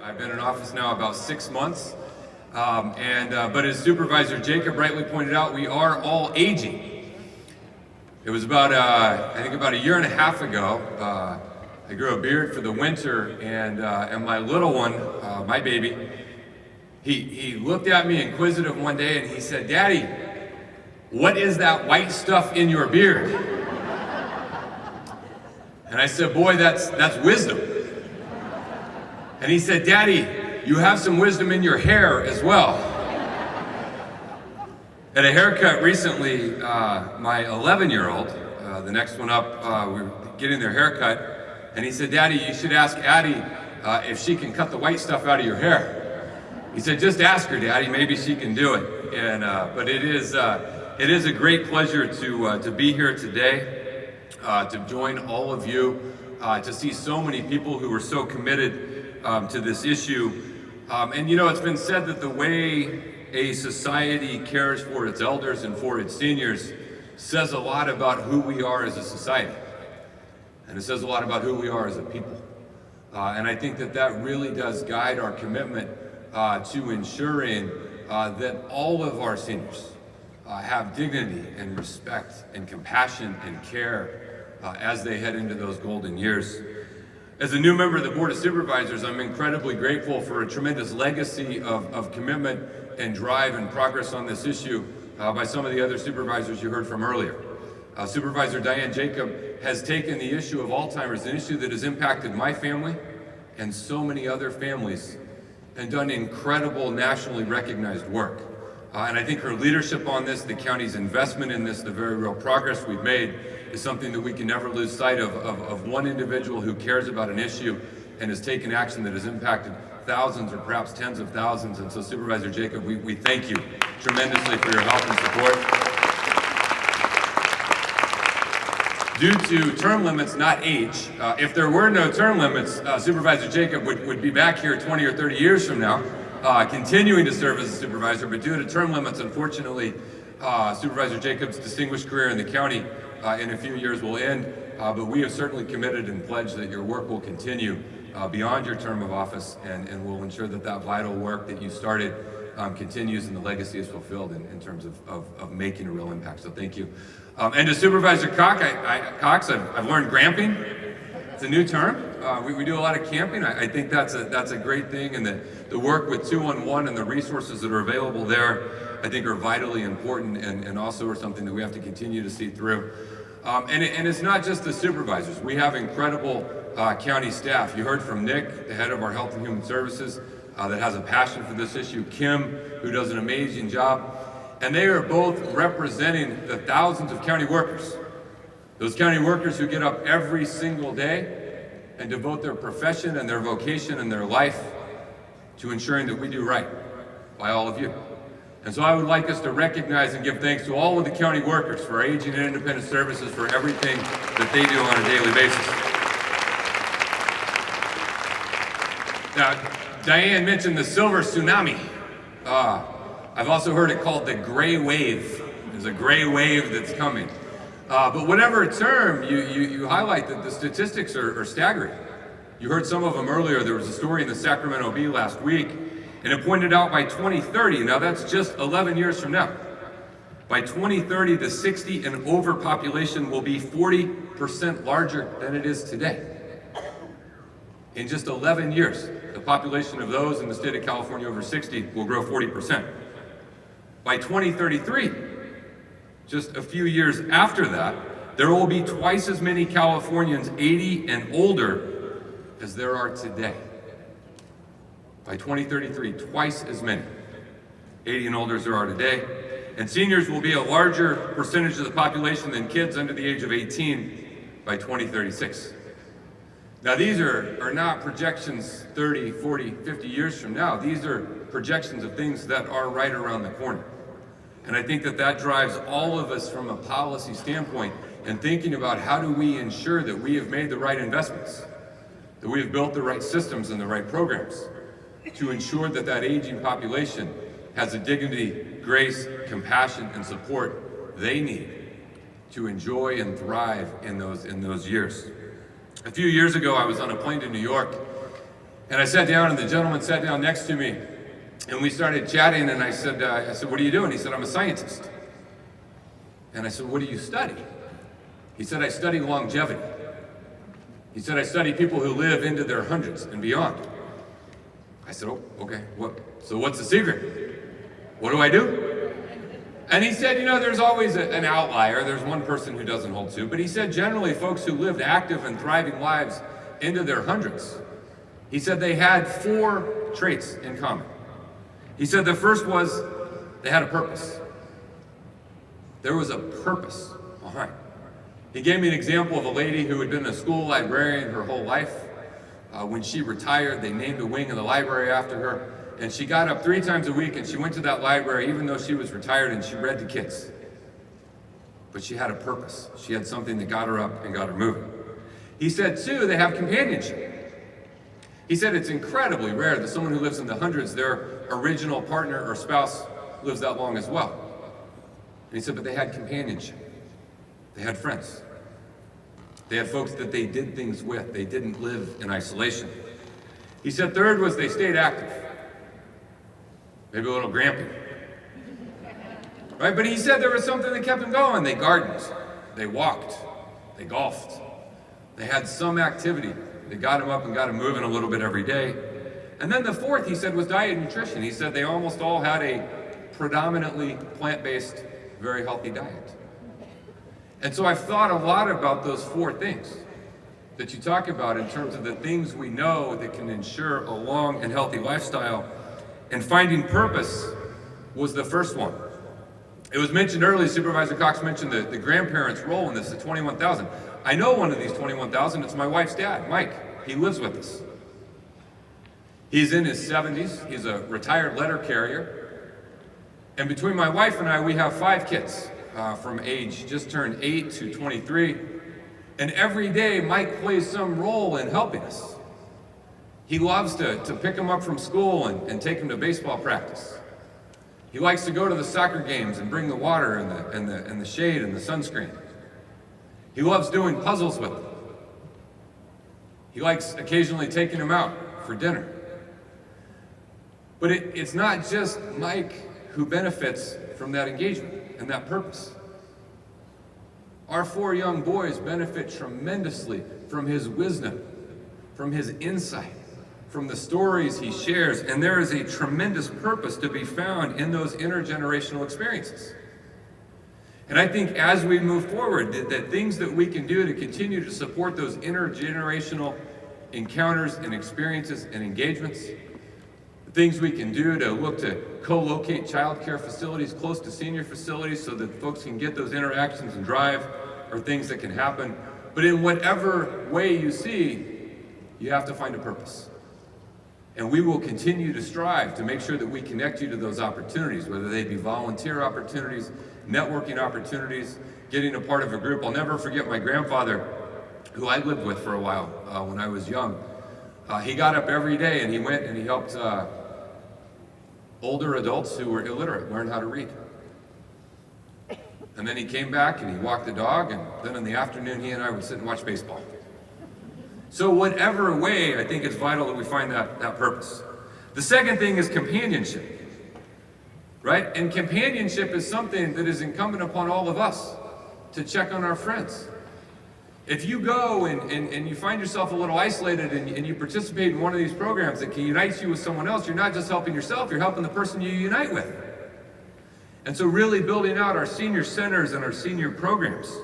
I've been in office now about 6 months, but as Supervisor Jacob rightly pointed out, we are all aging. It was about, I think about a year and a half ago, I grew a beard for the winter, and my little one, my baby, he looked at me inquisitive one day and he said, "Daddy, what is that white stuff in your beard?" And I said, "Boy, that's wisdom." And he said, "Daddy, you have some wisdom in your hair as well." At a haircut recently, my 11-year-old, the next one up, we were getting their haircut, and he said, "Daddy, you should ask Addie if she can cut the white stuff out of your hair." He said, "Just ask her, Daddy, maybe she can do it." And but it is a great pleasure to be here today, to join all of you, to see so many people who are so committed to this issue. And you know, it's been said that the way a society cares for its elders and for its seniors says a lot about who we are as a society. And it says a lot about who we are as a people. And I think that really does guide our commitment to ensuring that all of our seniors have dignity and respect and compassion and care as they head into those golden years. As a new member of the Board of Supervisors, I'm incredibly grateful for a tremendous legacy of commitment and drive and progress on this issue by some of the other supervisors you heard from earlier. Supervisor Diane Jacob has taken the issue of Alzheimer's, an issue that has impacted my family and so many other families, and done incredible nationally recognized work. And I think her leadership on this, the county's investment in this, the very real progress we've made is something that we can never lose sight of one individual who cares about an issue and has taken action that has impacted thousands or perhaps tens of thousands. And so Supervisor Jacob, we thank you tremendously for your help and support. Due to term limits, not age, if there were no term limits, Supervisor Jacob would be back here 20 or 30 years from now, continuing to serve as a supervisor, but due to term limits, unfortunately, Supervisor Jacob's distinguished career in the county in a few years will end, but we have certainly committed and pledged that your work will continue beyond your term of office, and we'll ensure that vital work that you started continues and the legacy is fulfilled in terms of making a real impact. So thank you. And to Supervisor Cox, I've learned gramping. It's a new term. We do a lot of camping. I think that's a great thing, and the work with 211 and the resources that are available there, I think, are vitally important and also are something that we have to continue to see through. And it's not just the supervisors. We have incredible county staff. You heard from Nick, the head of our Health and Human Services, that has a passion for this issue. Kim, who does an amazing job. And they are both representing the thousands of county workers. Those county workers who get up every single day and devote their profession and their vocation and their life to ensuring that we do right by all of you. And so I would like us to recognize and give thanks to all of the county workers for our aging and independent services, for everything that they do on a daily basis. Now, Diane mentioned the silver tsunami. I've also heard it called the gray wave. There's a gray wave that's coming. But whatever term you highlight, that the statistics are staggering. You heard some of them earlier. There was a story in the Sacramento Bee last week, and it pointed out by 2030, now that's just 11 years from now, by 2030, the 60 and over population will be 40% larger than it is today. In just 11 years, the population of those in the state of California over 60 will grow 40%. By 2033, just a few years after that, there will be twice as many Californians 80 and older as there are today. By 2033, twice as many 80 and older as there are today. And seniors will be a larger percentage of the population than kids under the age of 18 by 2036. Now, these are not projections 30, 40, 50 years from now. These are projections of things that are right around the corner. And I think that drives all of us from a policy standpoint and thinking about how do we ensure that we have made the right investments, that we have built the right systems and the right programs to ensure that aging population has the dignity, grace, compassion, and support they need to enjoy and thrive in those years. A few years ago, I was on a plane to New York, And I sat down, and the gentleman sat down next to me, and we started chatting, and I said, what do you do? And he said, I'm a scientist. And I said, what do you study? He said, I study longevity. He said, I study people who live into their hundreds and beyond. I said, oh, okay, so what's the secret? What do I do? And he said, there's always an outlier. There's one person who doesn't hold to. But he said, generally, folks who lived active and thriving lives into their hundreds, he said they had 4 traits in common. He said the first was they had a purpose. There was a purpose behind. He gave me an example of a lady who had been a school librarian her whole life. When she retired, they named a wing of the library after her. And she got up 3 times a week and she went to that library even though she was retired, and she read to kids. But she had a purpose. She had something that got her up and got her moving. He said, 2, they have companionship. He said it's incredibly rare that someone who lives in the hundreds, their original partner or spouse lives that long as well. And he said, but they had companionship. They had friends. They had folks that they did things with. They didn't live in isolation. He said 3rd was they stayed active. Maybe a little grampy. Right? But he said there was something that kept them going. They gardened. They walked. They golfed. They had some activity that got them up and got them moving a little bit every day. And then the 4th, he said, was diet and nutrition. He said they almost all had a predominantly plant-based, very healthy diet. And so I've thought a lot about those 4 things that you talk about in terms of the things we know that can ensure a long and healthy lifestyle. And finding purpose was the first one. It was mentioned earlier, Supervisor Cox mentioned the grandparents' role in this, the 21,000. I know one of these 21,000, it's my wife's dad, Mike. He lives with us. He's in his 70s, he's a retired letter carrier. And between my wife and I, we have 5 kids. From age just turned 8 to 23. And every day, Mike plays some role in helping us. He loves to pick them up from school and take them to baseball practice. He likes to go to the soccer games and bring the water and the shade and the sunscreen. He loves doing puzzles with them. He likes occasionally taking them out for dinner. But it's not just Mike who benefits from that engagement and that purpose. Our 4 young boys benefit tremendously from his wisdom, from his insight, from the stories he shares, and there is a tremendous purpose to be found in those intergenerational experiences. And I think as we move forward, that things that we can do to continue to support those intergenerational encounters and experiences and engagements, things we can do to look to co-locate child care facilities close to senior facilities so that folks can get those interactions and drive, are things that can happen. But in whatever way you see, you have to find a purpose. And we will continue to strive to make sure that we connect you to those opportunities, whether they be volunteer opportunities, networking opportunities, getting a part of a group. I'll never forget my grandfather, who I lived with for a while when I was young. He got up every day and he went and he helped older adults who were illiterate learn how to read. And then he came back and he walked the dog, and then in the afternoon he and I would sit and watch baseball. So whatever way, I think it's vital that we find that purpose. The second thing is companionship, right? And companionship is something that is incumbent upon all of us to check on our friends. If you go and you find yourself a little isolated and you participate in one of these programs that can unite you with someone else, you're not just helping yourself, you're helping the person you unite with. And so really building out our senior centers and our senior programs,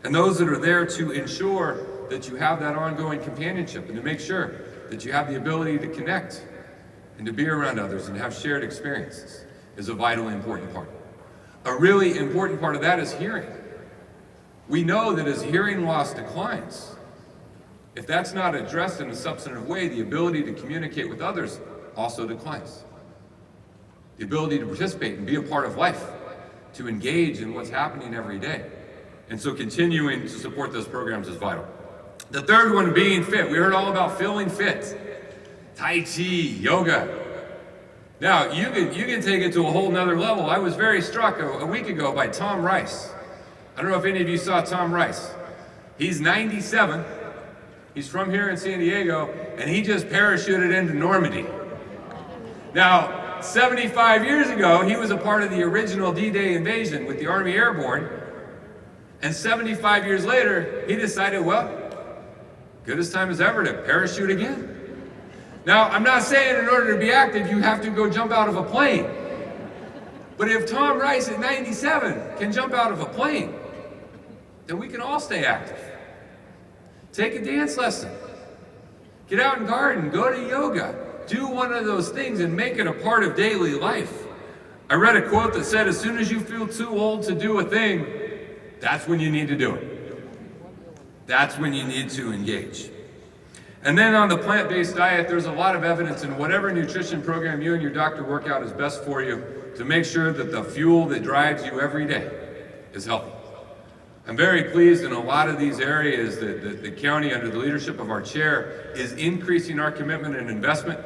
and those that are there to ensure that you have that ongoing companionship and to make sure that you have the ability to connect and to be around others and have shared experiences is a vitally important part. A really important part of that is hearing. We know that as hearing loss declines, if that's not addressed in a substantive way, the ability to communicate with others also declines. The ability to participate and be a part of life, to engage in what's happening every day. And so continuing to support those programs is vital. The third one, being fit. We heard all about feeling fit. Tai Chi, yoga. Now, you can take it to a whole nother level. I was very struck a week ago by Tom Rice. I don't know if any of you saw Tom Rice. He's 97. He's from here in San Diego, and he just parachuted into Normandy. Now, 75 years ago, he was a part of the original D-Day invasion with the Army Airborne, and 75 years later, he decided, well, good as time as ever to parachute again. Now, I'm not saying in order to be active, you have to go jump out of a plane. But if Tom Rice at 97 can jump out of a plane, then we can all stay active. Take a dance lesson. Get out and garden, go to yoga. Do one of those things and make it a part of daily life. I read a quote that said, as soon as you feel too old to do a thing, that's when you need to do it. That's when you need to engage. And then on the plant-based diet, there's a lot of evidence in whatever nutrition program you and your doctor work out is best for you to make sure that the fuel that drives you every day is healthy. I'm very pleased in a lot of these areas that the county, under the leadership of our chair, is increasing our commitment and investment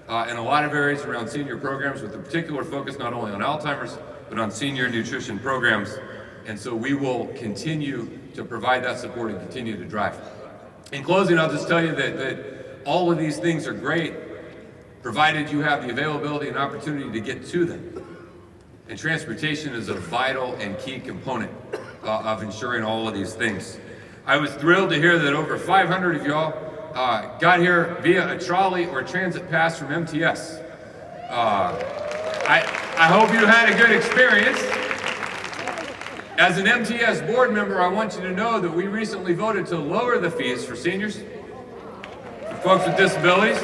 in a lot of areas around senior programs, with a particular focus not only on Alzheimer's, but on senior nutrition programs. And so we will continue to provide that support and continue to drive. In closing, I'll just tell you that all of these things are great, provided you have the availability and opportunity to get to them. And transportation is a vital and key component of ensuring all of these things. I was thrilled to hear that over 500 of y'all got here via a trolley or transit pass from MTS. I hope you had a good experience. As an MTS board member, I want you to know that we recently voted to lower the fees for seniors, for folks with disabilities.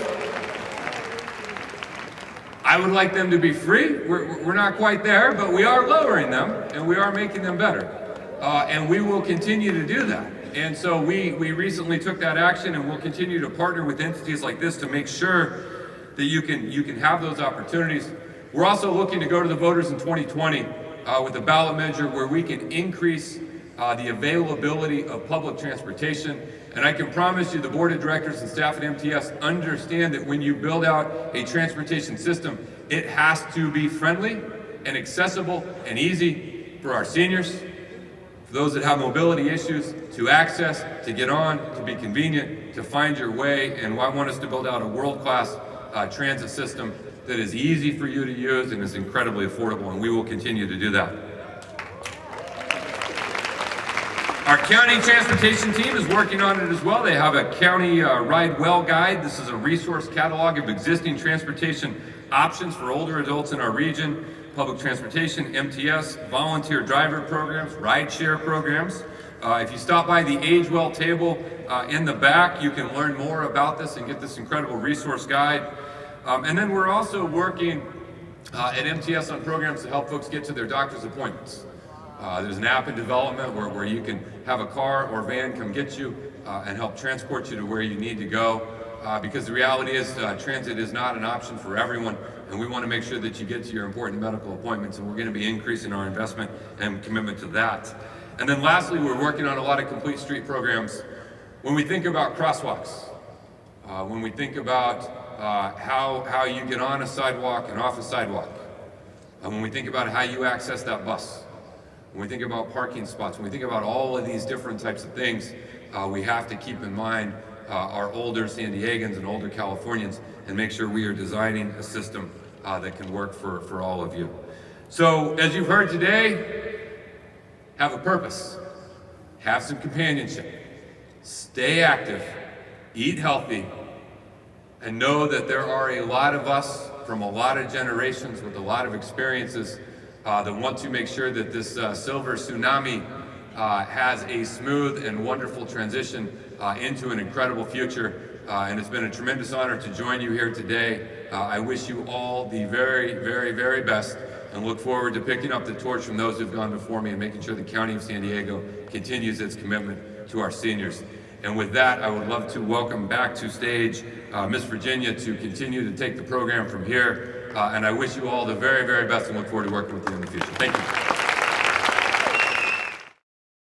I would like them to be free. We're not quite there, but we are lowering them and we are making them better. And we will continue to do that. And so we recently took that action, and we'll continue to partner with entities like this to make sure that you can have those opportunities. We're also looking to go to the voters in 2020 with a ballot measure where we can increase the availability of public transportation. And I can promise you the board of directors and staff at MTS understand that when you build out a transportation system, it has to be friendly and accessible and easy for our seniors, for those that have mobility issues, to access, to get on, to be convenient, to find your way. And I want us to build out a world-class transit system that is easy for you to use and is incredibly affordable, and we will continue to do that. Our county transportation team is working on it as well. They have a county Ride Well guide. This is a resource catalog of existing transportation options for older adults in our region. Public transportation, MTS, volunteer driver programs, rideshare programs. If you stop by the Age Well table in the back, you can learn more about this and get this incredible resource guide. And then we're also working at MTS on programs to help folks get to their doctor's appointments. There's an app in development where you can have a car or van come get you and help transport you to where you need to go. Because the reality is transit is not an option for everyone, and we want to make sure that you get to your important medical appointments, and we're going to be increasing our investment and commitment to that. And then lastly, we're working on a lot of complete street programs. When we think about crosswalks, when we think about how you get on a sidewalk and off a sidewalk, when we think about how you access that bus, when we think about parking spots, when we think about all of these different types of things, we have to keep in mind our older San Diegans and older Californians and make sure we are designing a system that can work for all of you. So as you've heard today, have a purpose, have some companionship, stay active, eat healthy, and know that there are a lot of us from a lot of generations with a lot of experiences that want to make sure that this silver tsunami has a smooth and wonderful transition into an incredible future. And it's been a tremendous honor to join you here today. I wish you all the very, very, very best, and look forward to picking up the torch from those who've gone before me and making sure the County of San Diego continues its commitment to our seniors. And with that, I would love to welcome back to stage Miss Virginia to continue to take the program from here. And I wish you all the very, very best and look forward to working with you in the future. Thank you.